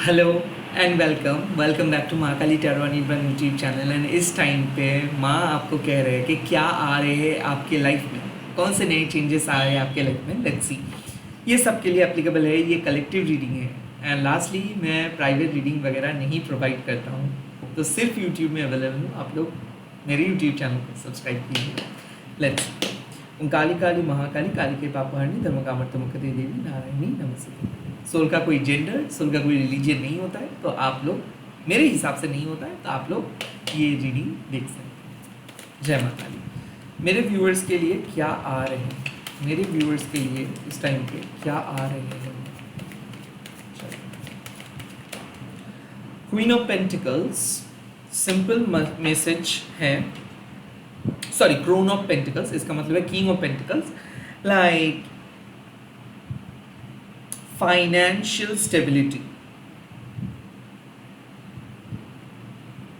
Hello and welcome back to Mahakali tarot and even YouTube channel. And इस time पे माँ आपको कह रहे हैं कि क्या आ रहे हैं आपके लाइफ में, कौन से नए चेंजेस आ रहे हैं आपके लाइफ में। लेट्स सी, ये सबके लिए एप्लीकेबल है, ये कलेक्टिव रीडिंग है। एंड लास्टली, मैं प्राइवेट रीडिंग वगैरह नहीं प्रोवाइड करता हूँ, तो सिर्फ यूट्यूब में अवेलेबल हूँ। आप लोग मेरे यूट्यूब चैनल को सब्सक्राइब कीजिए। लेट्स ओम काली काली महाकाली, काली के पापहरणी, धर्म कामर्तमुखते देवी नारायणी नमस्ते। सोल का कोई जेंडर, सोल का कोई रिलीजन नहीं होता है, तो आप लोग, मेरे हिसाब से नहीं होता है, तो आप लोग ये रीडिंग देख सकते हैं। जय माता काली। मेरे व्यूअर्स के लिए क्या आ रहे हैं, मेरे व्यूअर्स के लिए इस टाइम पे क्या आ रहे हैं। Queen of pentacles, simple message है। सॉरी, क्रोन ऑफ पेंटिकल्स, इसका मतलब है king of pentacles. Like financial stability,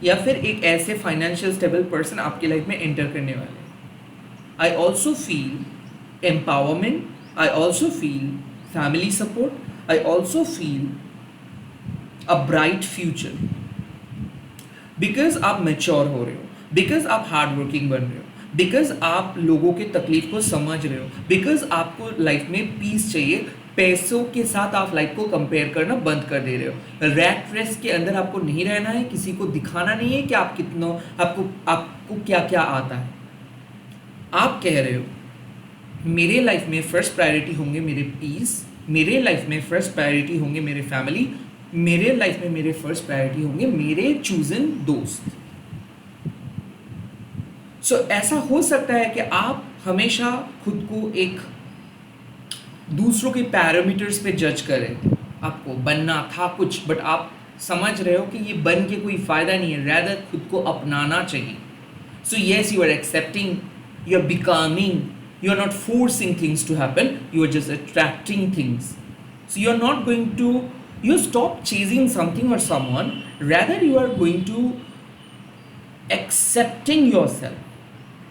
या फिर एक ऐसे फाइनेंशियल स्टेबल पर्सन आपकी लाइफ में एंटर करने वाले हैं। I also feel empowerment, I also feel family support, I also feel a bright future. Because आप मेच्योर हो रहे हो, बिकॉज आप हार्ड वर्किंग बन रहे हो, बिकॉज आप लोगों के तकलीफ को समझ रहे हो, बिकॉज आपको लाइफ में पीस चाहिए। पैसों के साथ आप लाइफ को कंपेयर करना बंद कर दे रहे हो। रैट रेस के अंदर आपको नहीं रहना है, किसी को दिखाना नहीं है कि आप कितना, आपको क्या क्या आता है। आप कह रहे हो मेरे लाइफ में फर्स्ट प्रायोरिटी होंगे मेरे पीस, मेरे लाइफ में फर्स्ट प्रायोरिटी होंगे मेरे फैमिली, मेरे लाइफ में मेरे फर्स्ट प्रायोरिटी होंगे मेरे चूजन दोस्त। सो ऐसा हो सकता है कि आप हमेशा खुद को एक दूसरों के पैरामीटर्स पे जज करें। आपको बनना था कुछ, बट आप समझ रहे हो कि ये बन के कोई फ़ायदा नहीं है, रैदर खुद को अपनाना चाहिए। So yes, you are accepting, you are becoming, you are not forcing things to happen, you are just attracting things. So you are not going to, you stop chasing something or someone, rather you are going to accepting yourself.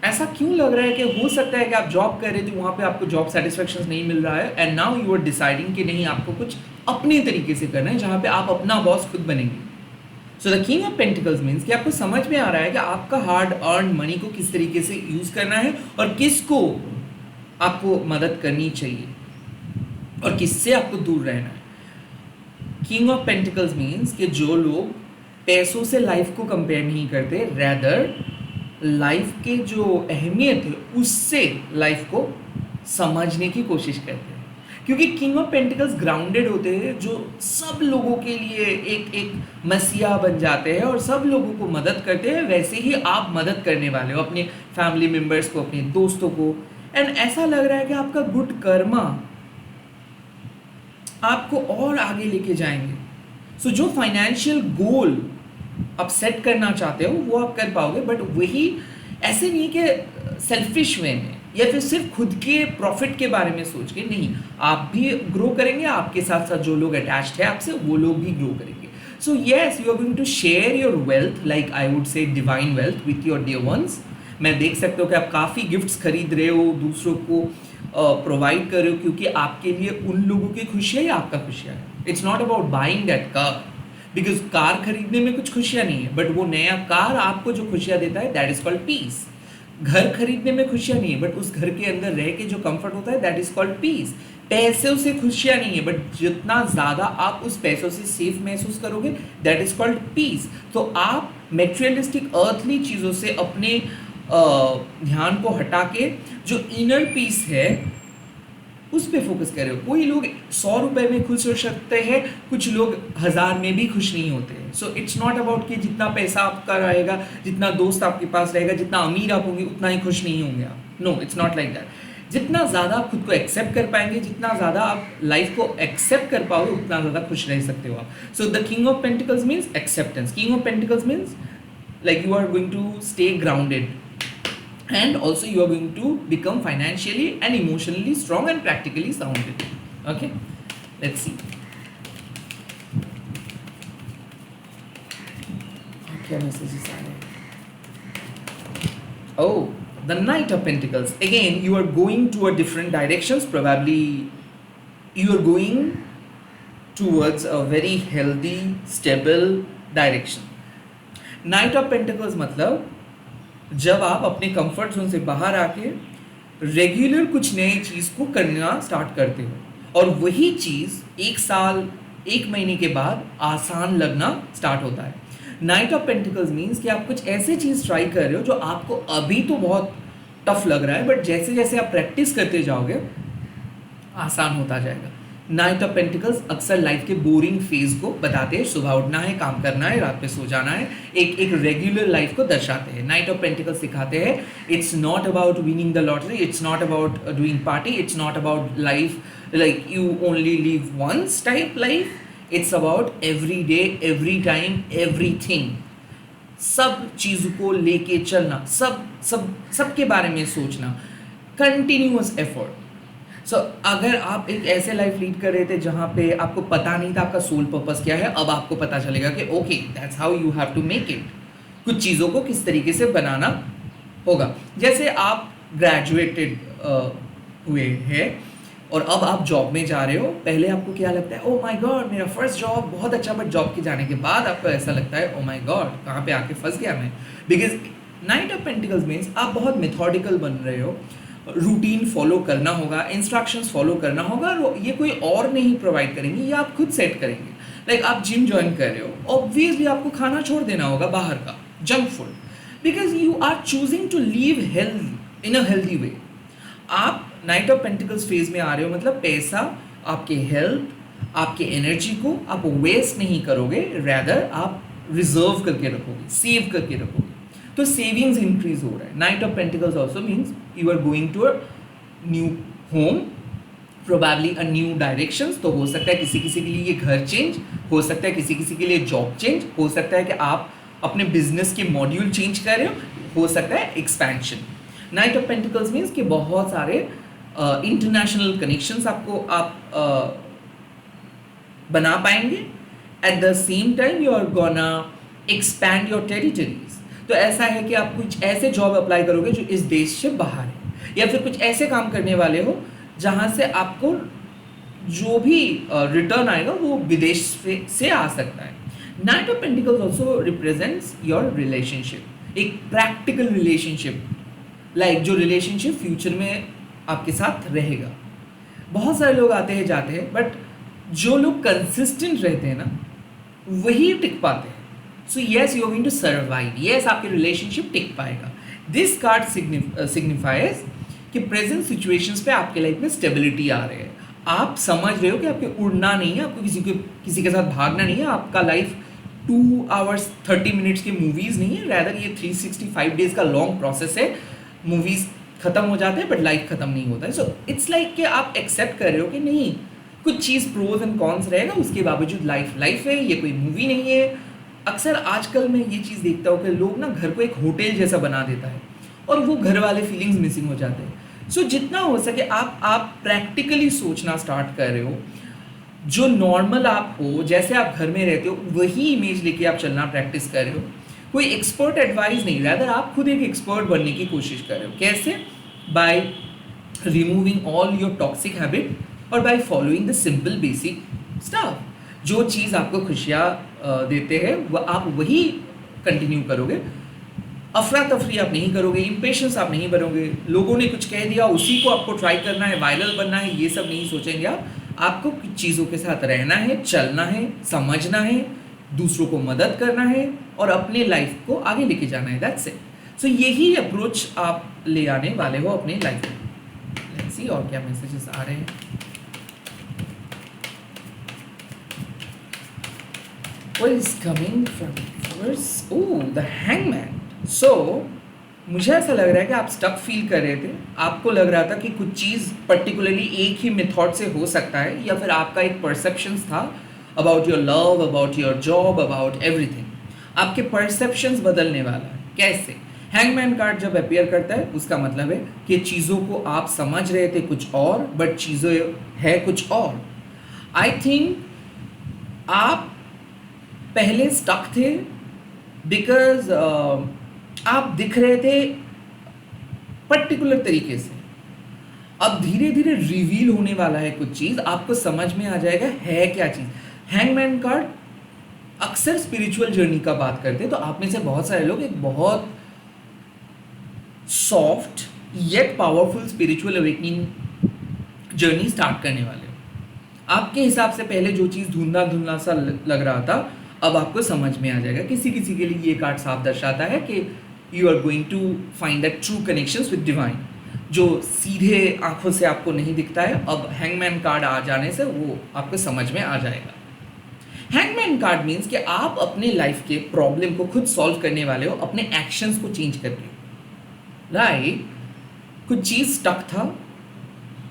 ऐसा क्यों लग रहा है कि हो सकता है कि आप जॉब कर रहे थे, वहाँ पे आपको जॉब सेटिस्फेक्शन नहीं मिल रहा है, and now you are deciding कि नहीं, आपको कुछ अपने तरीके से करना है, जहाँ पे आप अपना बॉस खुद बनेंगे। So the king of pentacles means कि आपको समझ में आ रहा है कि आपका हार्ड अर्न मनी को किस तरीके से यूज़ करना है और किसको आपको मदद करनी चाहिए और किससे आपको दूर रहना है। किंग ऑफ पेंटिकल्स मीन्स कि जो लोग पैसों से लाइफ को कंपेयर नहीं करते, रैदर लाइफ के जो अहमियत है उससे लाइफ को समझने की कोशिश करते हैं। क्योंकि किंग ऑफ पेंटिकल्स ग्राउंडेड होते हैं, जो सब लोगों के लिए एक मसीहा बन जाते हैं और सब लोगों को मदद करते हैं। वैसे ही आप मदद करने वाले हो अपने फैमिली मेम्बर्स को, अपने दोस्तों को। एंड ऐसा लग रहा है कि आपका गुड कर्मा आपको और आगे लेके जाएंगे। सो जो फाइनेंशियल गोल आप सेट करना चाहते हो वो आप कर पाओगे, बट वही ऐसे नहीं कि सेल्फिश वे में या फिर सिर्फ खुद के प्रॉफिट के बारे में सोच के नहीं। आप भी ग्रो करेंगे, आपके साथ साथ जो लोग अटैच्ड है आपसे वो लोग भी ग्रो करेंगे। So yes, you are going to share your wealth, like I would say divine wealth, with your dear ones. मैं देख सकता हूँ कि आप काफ़ी गिफ्ट्स खरीद रहे हो, दूसरों को प्रोवाइड कर रहे हो, क्योंकि आपके लिए उन लोगों की खुशियाँ ही आपका खुशियाँ है। It's not about buying that car, because car खरीदने में कुछ खुशियाँ नहीं है, बट वो नया कार आपको जो खुशियाँ देता है दैट इज़ कॉल्ड पीस। घर खरीदने में खुशियाँ नहीं है, बट उस घर के अंदर रह के जो कंफर्ट होता है दैट इज़ कॉल्ड पीस। पैसों से खुशियाँ नहीं है, बट जितना ज़्यादा आप उस पैसों से सेफ महसूस करोगे दैट इज़ कॉल्ड पीस। तो आप मेटेरियलिस्टिक अर्थली चीज़ों से अपने ध्यान को हटा के जो इनर पीस है उस पे फोकस कर रहे हो। कोई लोग 100 रुपए में खुश हो सकते हैं, कुछ लोग 1000 में भी खुश नहीं होते हैं। सो इट्स नॉट अबाउट कि जितना पैसा आपका रहेगा, जितना दोस्त आपके पास रहेगा, जितना अमीर आप होंगे उतना ही खुश नहीं होंगे आप। No, it's not like that. जितना ज़्यादा आप खुद को एक्सेप्ट कर पाएंगे, जितना ज़्यादा आप लाइफ को एक्सेप्ट कर पाओगे, उतना ज़्यादा खुश रह सकते हो आप। So the king of pentacles means acceptance. King of pentacles means like you are going to stay grounded, and also you are going to become financially and emotionally strong and practically sounded. Okay, let's see. Okay, messages are. Oh, the Knight of Pentacles. Again, you are going to a different directions. Probably you are going towards a very healthy, stable direction. Night of pentacles मतलब जब आप अपने comfort zone से बाहर आके regular कुछ नई चीज़ को करना स्टार्ट करते हो और वही चीज़ 1 साल 1 महीने के बाद आसान लगना स्टार्ट होता है. नाइट ऑफ पेंटिकल्स मीन्स कि आप कुछ ऐसे चीज़ ट्राई कर रहे हो जो आपको अभी तो बहुत टफ लग रहा है, बट जैसे जैसे आप प्रैक्टिस करते जाओगे आसान होता जाएगा. नाइट ऑफ पेंटिकल्स अक्सर लाइफ के बोरिंग फेज को बताते हैं. सुबह उठना है, काम करना है, रात में सो जाना है, एक रेगुलर लाइफ को दर्शाते हैं. नाइट ऑफ पेंटिकल्स सिखाते हैं it's not about winning the lottery, it's not about doing party, it's not about life like you only live once type life. It's about every day, every time, everything. सब चीज़ों को लेके चलना, सबके बारे में सोचना, कंटिन्यूअस एफर्ट. सो अगर आप एक ऐसे लाइफ लीड कर रहे थे जहाँ पे आपको पता नहीं था आपका सोल पर्पस क्या है, अब आपको पता चलेगा कि okay that's how you have to make it. कुछ चीज़ों को किस तरीके से बनाना होगा. जैसे आप ग्रेजुएटेड हुए हैं और अब आप जॉब में जा रहे हो. पहले आपको क्या लगता है, ओ माय गॉड मेरा फर्स्ट जॉब बहुत अच्छा, बट जॉब के जाने के बाद आपको ऐसा लगता है ओ माय गॉड कहाँ पे आके फंस गया मैं. Because night of pentacles means आप बहुत मेथोडिकल बन रहे हो, रूटीन फॉलो करना होगा, इंस्ट्रक्शंस फॉलो करना होगा, और ये कोई और नहीं प्रोवाइड करेंगे, ये आप खुद सेट करेंगे. लाइक आप जिम ज्वाइन कर रहे हो, ऑब्वियसली आपको खाना छोड़ देना होगा बाहर का junk food, because you are choosing to live health in a healthy way. आप नाइट ऑफ पेंटिकल्स फेज में आ रहे हो मतलब पैसा, आपके हेल्थ, आपके एनर्जी को आप वेस्ट नहीं करोगे, रैदर आप रिजर्व करके रखोगे, सेव करके रखोगे. तो सेविंग्स इंक्रीज हो रहा है. Knight of pentacles also means you are going to a new home, probably a new direction. तो हो सकता है किसी किसी के लिए ये घर चेंज, हो सकता है किसी किसी के लिए जॉब चेंज, हो सकता है कि आप अपने बिजनेस के मॉड्यूल चेंज कर रहे हो सकता है expansion. Knight of pentacles means कि बहुत सारे इंटरनेशनल कनेक्शंस आपको आप बना पाएंगे. At the same time you are gonna expand your territories. तो ऐसा है कि आप कुछ ऐसे जॉब अप्लाई करोगे जो इस देश से बाहर है, या फिर कुछ ऐसे काम करने वाले हो जहाँ से आपको जो भी रिटर्न आएगा वो विदेश से आ सकता है. Knight of pentacles also represents your relationship, एक प्रैक्टिकल रिलेशनशिप, लाइक जो रिलेशनशिप फ्यूचर में आपके साथ रहेगा. बहुत सारे लोग आते हैं जाते हैं, बट जो लोग कंसिस्टेंट रहते हैं ना वही टिक पाते हैं. So yes you are going to survive, yes आपके रिलेशनशिप टिक पाएगा. दिस कार्ड सिग्निफाइज कि प्रेजेंट सिचुएशंस पे आपके लाइफ में स्टेबिलिटी आ रही है. आप समझ रहे हो कि आपको उड़ना नहीं है, आपको किसी के साथ भागना नहीं है. आपका लाइफ 2 hours 30 minutes की मूवीज़ नहीं है, रैदर ये 365 days का लॉन्ग प्रोसेस है. मूवीज़ ख़त्म हो जाते हैं बट लाइफ ख़त्म नहीं होता है. सो इट्स लाइक कि आप एक्सेप्ट कर रहे हो कि नहीं, कुछ चीज़ प्रोज एंड कॉन्स रहेगा, उसके बावजूद लाइफ है, ये कोई मूवी नहीं है. अक्सर आजकल मैं ये चीज़ देखता हूँ कि लोग ना घर को एक होटल जैसा बना देता है और वो घर वाले फीलिंग्स मिसिंग हो जाते हैं. सो जितना हो सके आप प्रैक्टिकली सोचना स्टार्ट कर रहे हो. जो नॉर्मल आप हो, जैसे आप घर में रहते हो, वही इमेज लेके आप चलना प्रैक्टिस कर रहे हो. कोई एक्सपर्ट एडवाइस नहीं, रैदर आप खुद एक एक्सपर्ट बनने की कोशिश कर रहे हो. कैसे? By removing all your toxic habit और by following the simple basic stuff. जो चीज़ आपको खुशियाँ देते हैं वह आप वही कंटिन्यू करोगे. अफरा तफरी आप नहीं करोगे, इम्पेशंस आप नहीं बनोगे. लोगों ने कुछ कह दिया उसी को आपको ट्राई करना है, वायरल बनना है, ये सब नहीं सोचेंगे आप. आपको कुछ चीज़ों के साथ रहना है, चलना है, समझना है, दूसरों को मदद करना है और अपने लाइफ को आगे लेके जाना है. That's it. सो यही अप्रोच आप ले आने वाले हो अपने लाइफ में. लेट्स सी और क्या मैसेजेस आ रहे हैं. What is coming from first? Oh, the hangman. So, मुझे ऐसा लग रहा है कि आप स्टक फील कर रहे थे. आपको लग रहा था कि कुछ चीज़ पर्टिकुलरली एक ही मेथड से हो सकता है, या फिर आपका एक परसेप्शंस था about your love, about your job, about everything. आपके परसेप्शंस बदलने वाला है. कैसे? हैंगमैन कार्ड जब अपियर करता है उसका मतलब है कि चीज़ों को आप समझ रहे थे कुछ और, बट चीज़ें है कुछ और. आई थिंक आप पहले स्टक थे बिकॉज आप दिख रहे थे पर्टिकुलर तरीके से. अब धीरे धीरे रिवील होने वाला है कुछ चीज़, आपको समझ में आ जाएगा है क्या चीज़. हैंगमैन कार्ड अक्सर स्पिरिचुअल जर्नी का बात करते हैं, तो आप में से बहुत सारे लोग एक बहुत soft yet powerful spiritual awakening journey start करने वाले हो। आपके हिसाब से पहले जो चीज़ धुंधला धुंधला सा लग रहा था, अब आपको समझ में आ जाएगा। किसी किसी के लिए ये कार्ड साफ दर्शाता है कि you are going to find that true connections with divine, जो सीधे आंखों से आपको नहीं दिखता है। अब हैंगमैन कार्ड आ जाने से वो आपको समझ में आ जाएगा। हैंगमैन कार्ड मीन्स कि आप अपने लाइफ के प्रॉब्लम को खुद सॉल्व करने वाले हो अपने एक्शंस को चेंज करके। राइट, कुछ चीज़ स्टक था,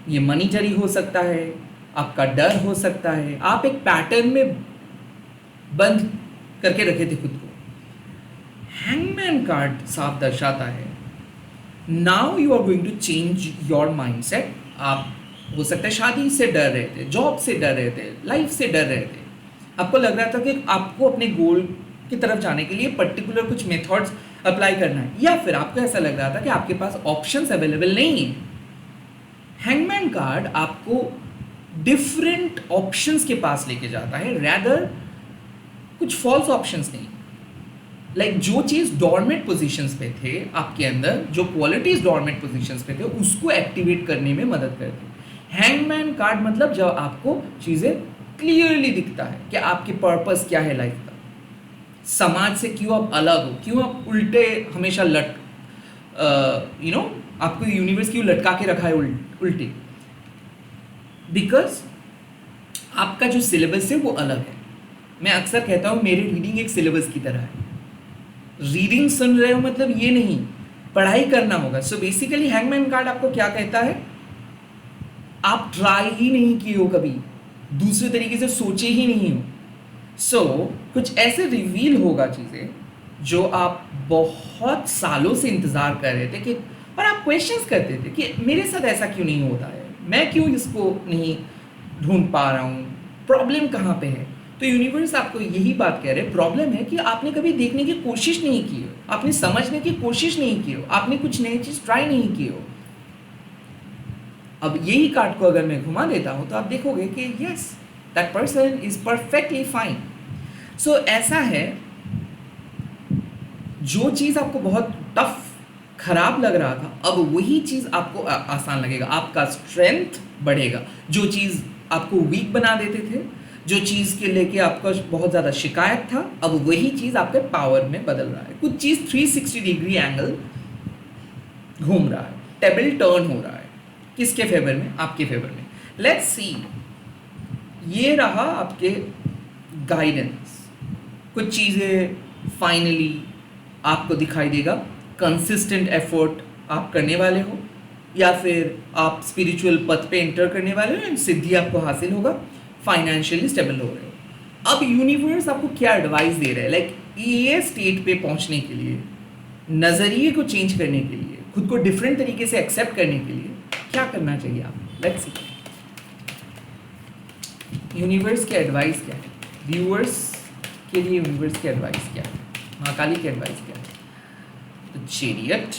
ये मनी जरी हो सकता है, आपका डर हो सकता है, आप एक पैटर्न में बंद करके रखे थे खुद को। हैंगमैन कार्ड साफ दर्शाता है now you are going to change your mindset. आप हो सकता है शादी से डर रहे थे, जॉब से डर रहे थे, लाइफ से डर रहे थे, आपको लग रहा था कि आपको अपने गोल की तरफ जाने के लिए पर्टिकुलर कुछ मेथड्स अप्लाई करना है, या फिर आपको ऐसा लग रहा था कि आपके पास ऑप्शंस अवेलेबल नहीं है। हैंगमैन कार्ड आपको डिफरेंट ऑप्शंस के पास लेके जाता है, रैदर कुछ फॉल्स ऑप्शंस नहीं। जो चीज़ डॉर्मेंट पोजीशंस पे थे आपके अंदर, जो क्वालिटीज डॉर्मेंट पोजीशंस पे थे, उसको एक्टिवेट करने में मदद करते हैं। हैंगमैन कार्ड मतलब जब आपको चीज़ें क्लियरली दिखता है कि आपके पर्पस क्या है लाइफ का, समाज से क्यों आप अलग हो, क्यों आप उल्टे हमेशा आपको यूनिवर्स क्यों लटका के रखा है उल्टे, बिकॉज आपका जो सिलेबस है वो अलग है। मैं अक्सर कहता हूँ मेरी रीडिंग एक सिलेबस की तरह है। रीडिंग सुन रहे हो मतलब ये नहीं, पढ़ाई करना होगा। सो बेसिकली हैंगमैन कार्ड आपको क्या कहता है, आप ट्राई ही नहीं किए हो, कभी दूसरे तरीके से सोचे ही नहीं हो। सो कुछ ऐसे रिवील होगा चीज़ें जो आप बहुत सालों से इंतज़ार कर रहे थे कि, और आप क्वेश्चंस करते थे कि मेरे साथ ऐसा क्यों नहीं होता है, मैं क्यों इसको नहीं ढूंढ पा रहा हूँ, प्रॉब्लम कहाँ पे है। तो यूनिवर्स आपको यही बात कह रहे हैं, प्रॉब्लम है कि आपने कभी देखने की कोशिश नहीं की हो, आपने समझने की कोशिश नहीं की हो, आपने कुछ नई चीज़ ट्राई नहीं की हो। अब यही कार्ड को अगर मैं घुमा देता हूँ तो आप देखोगे कि yes, that person is perfectly fine. So ऐसा है, जो चीज़ आपको बहुत टफ खराब लग रहा था, अब वही चीज़ आपको आसान लगेगा, आपका स्ट्रेंथ बढ़ेगा। जो चीज़ आपको वीक बना देते थे, जो चीज़ के लेके आपका बहुत ज़्यादा शिकायत था, अब वही चीज़ आपके पावर में बदल रहा है। कुछ चीज़ 360 डिग्री एंगल घूम रहा है, टेबल टर्न हो रहा है। किसके फेवर में? आपके फेवर में। लेट्स सी, ये रहा आपके गाइडेंस। कुछ चीज़ें फाइनली आपको दिखाई देगा, कंसिस्टेंट एफर्ट आप करने वाले हो, या फिर आप स्पिरिचुअल पथ पे एंटर करने वाले हो, सिद्धि आपको हासिल होगा, फाइनेंशियली स्टेबल हो रहे हो। अब यूनिवर्स आपको क्या एडवाइस दे रहा है, ये स्टेट पे पहुंचने के लिए, नज़रिए को चेंज करने के लिए, खुद को डिफरेंट तरीके से एक्सेप्ट करने के लिए क्या करना चाहिए आप? लेट्स सी यूनिवर्स की एडवाइस क्या है, व्यूअर्स के लिए यूनिवर्स की एडवाइस क्या है, महाकाली की एडवाइस क्या है। तो chariot,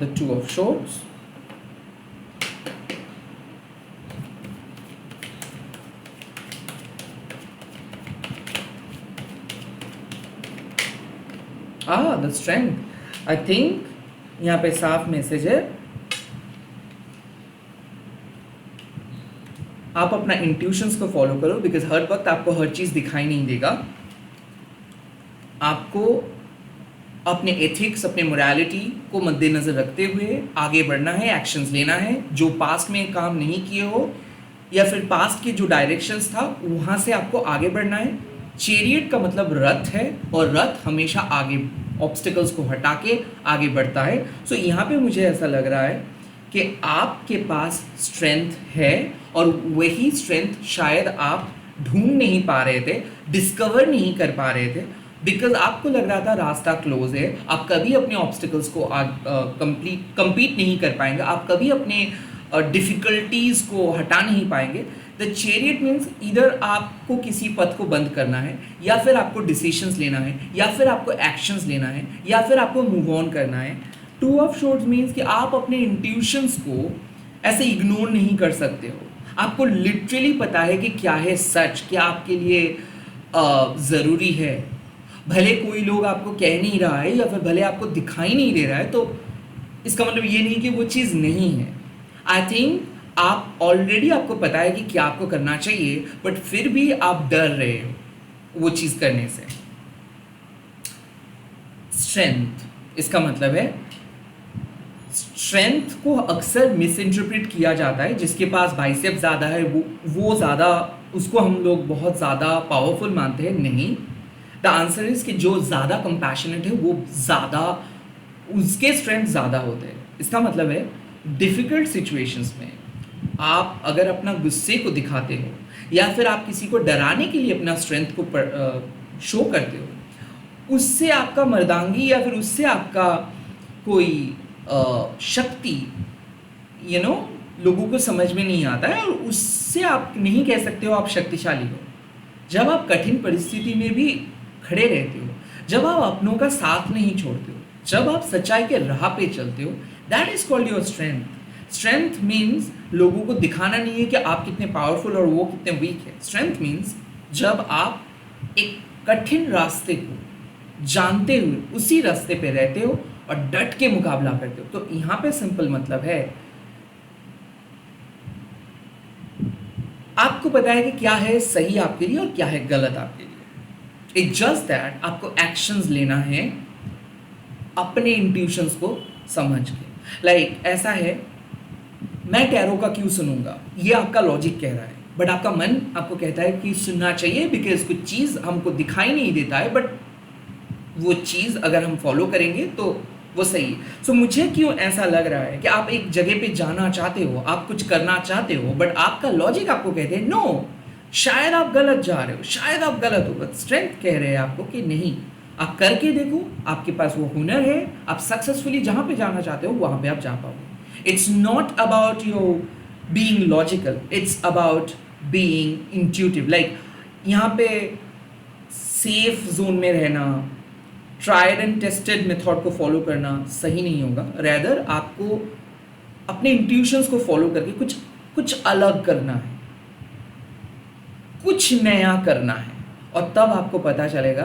the Two of Swords, the Strength। I think यहाँ पे साफ मैसेज है, आप अपना इंट्यूशंस को फॉलो करो, बिकॉज हर वक्त आपको हर चीज़ दिखाई नहीं देगा। आपको अपने एथिक्स, अपने मोरालिटी को मद्देनज़र रखते हुए आगे बढ़ना है, एक्शंस लेना है। जो पास्ट में काम नहीं किए हो, या फिर पास्ट के जो डायरेक्शंस था वहाँ से आपको आगे बढ़ना है। चैरियट का मतलब रथ है, और रथ हमेशा आगे ऑब्स्टिकल्स को हटा के आगे बढ़ता है। सो यहाँ पे मुझे ऐसा लग रहा है कि आपके पास स्ट्रेंथ है, और वही स्ट्रेंथ शायद आप ढूंढ नहीं पा रहे थे, डिस्कवर नहीं कर पा रहे थे, बिकॉज आपको लग रहा था रास्ता क्लोज है, आप कभी अपने ऑब्स्टिकल्स को कंप्लीट नहीं कर पाएंगे, आप कभी अपने डिफ़िकल्टीज़ को हटा नहीं पाएंगे। द चैरियट मीन्स इधर आपको किसी पथ को बंद करना है, या फिर आपको डिसीशंस लेना है, या फिर आपको एक्शंस लेना है, या फिर आपको मूव ऑन करना है। टू ऑफ शॉर्ट्स मीन्स कि आप अपने इंट्यूशंस को ऐसे इग्नोर नहीं कर सकते हो। आपको लिटरली पता है कि क्या है सच, क्या आपके लिए ज़रूरी है। भले कोई लोग आपको कह नहीं रहा है या फिर भले आपको दिखाई नहीं दे रहा है, तो इसका मतलब ये नहीं कि वो चीज़ नहीं है। आई थिंक आप ऑलरेडी आपको पता है कि क्या आपको करना चाहिए, बट फिर भी आप डर रहे हो वो चीज़ करने से। स्ट्रेंथ, इसका मतलब है स्ट्रेंथ को अक्सर मिस इंटरप्रेट किया जाता है। जिसके पास बाइसेप ज़्यादा है वो ज़्यादा, उसको हम लोग बहुत ज़्यादा पावरफुल मानते हैं। नहीं, द आंसर इज़ कि जो ज़्यादा कंपैशनेट है वो ज़्यादा, उसके स्ट्रेंथ ज़्यादा होते हैं। इसका मतलब है डिफ़िकल्ट सिचुएशंस में आप अगर अपना गुस्से को दिखाते हो या फिर आप किसी को डराने के लिए अपना स्ट्रेंथ को शो करते हो, उससे आपका मर्दांगी या फिर उससे आपका कोई शक्ति लोगों को समझ में नहीं आता है, और उससे आप नहीं कह सकते हो आप शक्तिशाली हो। जब आप कठिन परिस्थिति में भी खड़े रहते हो, जब आप अपनों का साथ नहीं छोड़ते हो, जब आप सच्चाई के राह पे चलते हो, that is called your strength. Strength means लोगों को दिखाना नहीं है कि आप कितने पावरफुल और वो कितने वीक है। स्ट्रेंथ मीन्स जब आप एक कठिन रास्ते को जानते हुए उसी रास्ते पे रहते हो और डट के मुकाबला करते हो। तो यहाँ पे सिंपल मतलब है आपको पता है कि क्या है सही आपके लिए और क्या है गलत आपके लिए। इट्स जस्ट दैट आपको एक्शंस लेना है अपने इंट्यूशंस को समझ के। लाइक ऐसा है, मैं टैरो का क्यों सुनूंगा, ये आपका लॉजिक कह रहा है, बट आपका मन आपको कहता है कि सुनना चाहिए बिकॉज कुछ चीज़ हमको दिखाई नहीं देता है, बट वो चीज़ अगर हम फॉलो करेंगे तो वो सही है। सो मुझे क्यों ऐसा लग रहा है कि आप एक जगह पे जाना चाहते हो, आप कुछ करना चाहते हो, बट आपका लॉजिक आपको कहते हैं नो, शायद आप गलत जा रहे हो, शायद आप गलत हो, बट स्ट्रेंथ कह रहे हैं आपको कि नहीं, आप करके देखो, आपके पास वो हुनर है, आप सक्सेसफुली जहाँ पे जाना चाहते हो वहाँ पे आप जा पाओगे। It's not about your being logical, it's about being intuitive. Like यहाँ पे सेफ जोन में रहना, ट्राइड एंड टेस्टेड मेथड को फॉलो करना सही नहीं होगा। रैदर आपको अपने इंट्यूशंस को फॉलो करके कुछ अलग करना है, कुछ नया करना है, और तब आपको पता चलेगा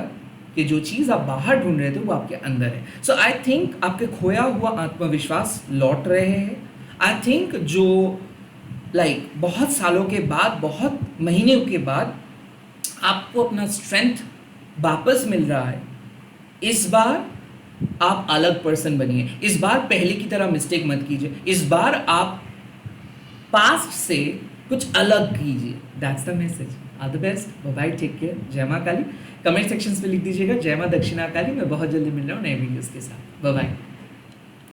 कि जो चीज़ आप बाहर ढूंढ रहे थे वो आपके अंदर है। सो आई थिंक आपके खोया हुआ आत्मविश्वास लौट रहे हैं। आई थिंक जो बहुत सालों के बाद, बहुत महीनों के बाद आपको अपना स्ट्रेंथ वापस मिल रहा है। इस बार आप अलग पर्सन बनिए, इस बार पहले की तरह मिस्टेक मत कीजिए, इस बार आप पास्ट से कुछ अलग कीजिए। That's the message. All the best, bye, take care, जय मां काली। कमेंट सेक्शंस में लिख दीजिएगा जय मां दक्षिणा काली। मैं बहुत जल्दी मिल रहा हूँ नए वीडियोस के साथ। बाय।